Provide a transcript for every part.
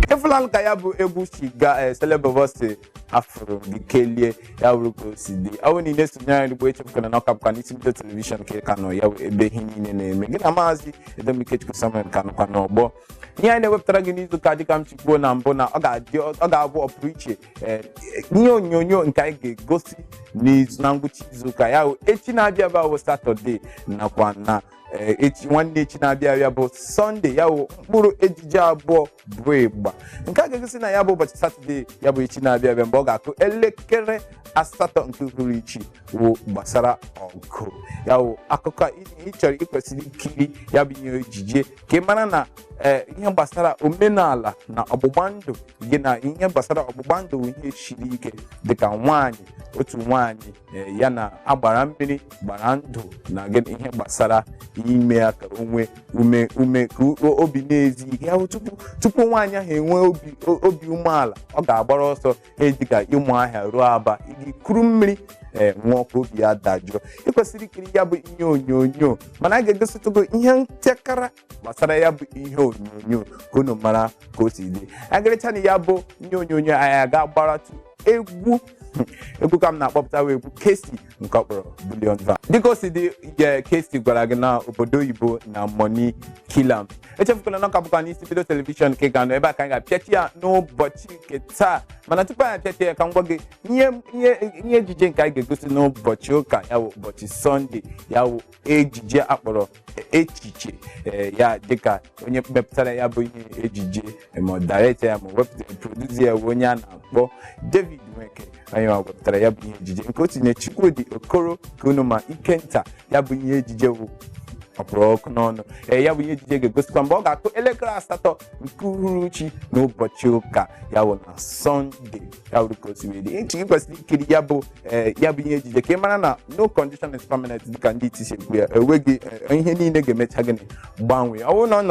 Efulan ka ya bụ egwu shiga Celebavoice afro gikelie ya wuru ko sidi awu ni nesonyere rigbo echepụkana na ọkapụka n'isi mbido telivishọn ka ka nọ ya ebe ihe niile na-eme gị na maazị Edemikechukwu Samuel ka nọkwa n'ọgbọ ihe anyị na-ewepụtara gị n'izu ka dịka m chikwuo na mbụ na ọ ga-abụ ọpụrụ iche ihe onyonyo nke anyị ga-egosi n'izu na ngwụcha izu ụka ya echi na-abịa bụ Satọde nakwa na echi nwanne echi na-abịa abịa bụ Sọnde ya bụ mkpụrụ ejije abụọ bụ ịgba nke a ga-egosi na ya bụ ụbọchị Satọde ya bụ echi na-abịa abịa mgbe ọ ga-akụ elekere 8 nke uhuruchi wụ gbasara ọgụ ya wụ akụkọ ị chọrọ ikwesịrị ikiri ya bụ ihe ejije ka ị mara na ihe gbasara omenala na ọgbụgba ndụ gị na ihe gbasara ọgbụgba ndụ ihe siri ike dịka nwaanyị otu nwaanyị ya na agbara mmiri gbara ndụ na gị ihe gbasara ime ya ka onwe ume ka obi na-ezi ya tupu nwaanyị ahụ enwe obi umeala ọ ga-agbara ọsọ dịka ịmụ ahịa ruo Aba iji kuru mmiri nwụọ ka obi ya dajụọ ịkwesịrị ikiri ya bụ ihe onyonyo mana a ga-egositụgo ihe ntekara gbasara ya bụ ihe onyonyo ka unu mara ka o si dị agaricha na ya bụ ihe onyonyo anyị ga-agbaratu egwu ka m na-akpọpụta egwu Kesi nke ọkpọrọ Billion Van dịka o si dị Kesi gwara gị na obodo oyibo na Money Kill Am echefukwala na ọkapụkwa n'isi bido telivishọn ka ị ga-anọ ebe a ka anyị ga-apịachi ya n'ụbọchị nke taa mana tupu anyị apịachi ya ka m gwa gị ihe ejije nke anyị ga-egosi n'ụbọchị ụka ya wụ ụbọchị Sọnde ya wụ ejije akpọrọ echiche ya dịka onye mepụtara ya bụ ihe ejije ma director ya ma wepụtara producer ya onye a na-akpọ David Nweke anyị wepụtara ya bụ ihe ejije nke o tinye Chukwudi Okoro ka unu ma Ikenta ya bụ ihe ejije wụ ọpụrụ ọkụ n'ọnụ ya bụ ihe ejije ga-egosikwa mgbe ọ ga-akụ elekere 8 nke uhuruchi n'ụbọchị ụka ya wụ na Sọnde ya wụrụ ka o si wee dị ị kwesịrị ikiri ya bụ ihe ejije ka ị mara na no condition is permanent dịka ndị iti si ekwu ya enweghị ihe niile ga-emecha gịnị gbanwee ọ bụrụ na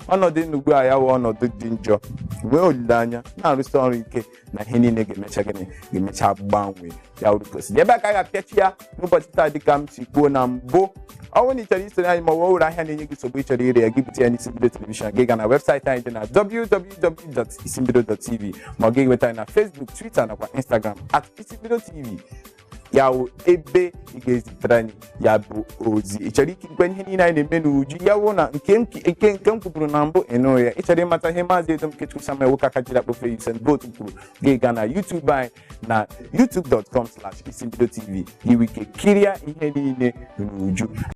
ọnọdụ n'ugbu a ya wụ ọnọdụ dị njọ nwee olileanya na-arụsi ọrụ ike na ihe niile ga-emecha gịnị ga-emecha gbanwee ya wụrụ ka o si dị ebe a ka a ga-apịachi ya n'ụbọchị taa dịka m si kwuo na mbụ ọ bụrụ na ị chọrọ isonye anyị ma ọ were ahịa na-enye gị nsogbu ị chọrọ ire ya gị bute ya n'isi mbido telivishọn gị gaa na webụsaịtị anyị dị na www.isimbido.tv ma ọ ga-enweta anyị na Facebook, Twitter nakwa Instagram @isimbidotv ya wụ ebe ị ga-ezitere anyị ya bụ ozi ị chọrọ ikirikwe ihe niile anyị na-eme n'uju ya wụ na nke m kwupụrụ na mbụ ịnụ ya ị chọrọ ịmata ihe maazị Edemikechukwu Samuel Wokaka jiri akpọfe Usain Bolt kwuru gị gaa na YouTube anyị na youtube.com/isimbidotv iwe ike kirie ihe niile n'uju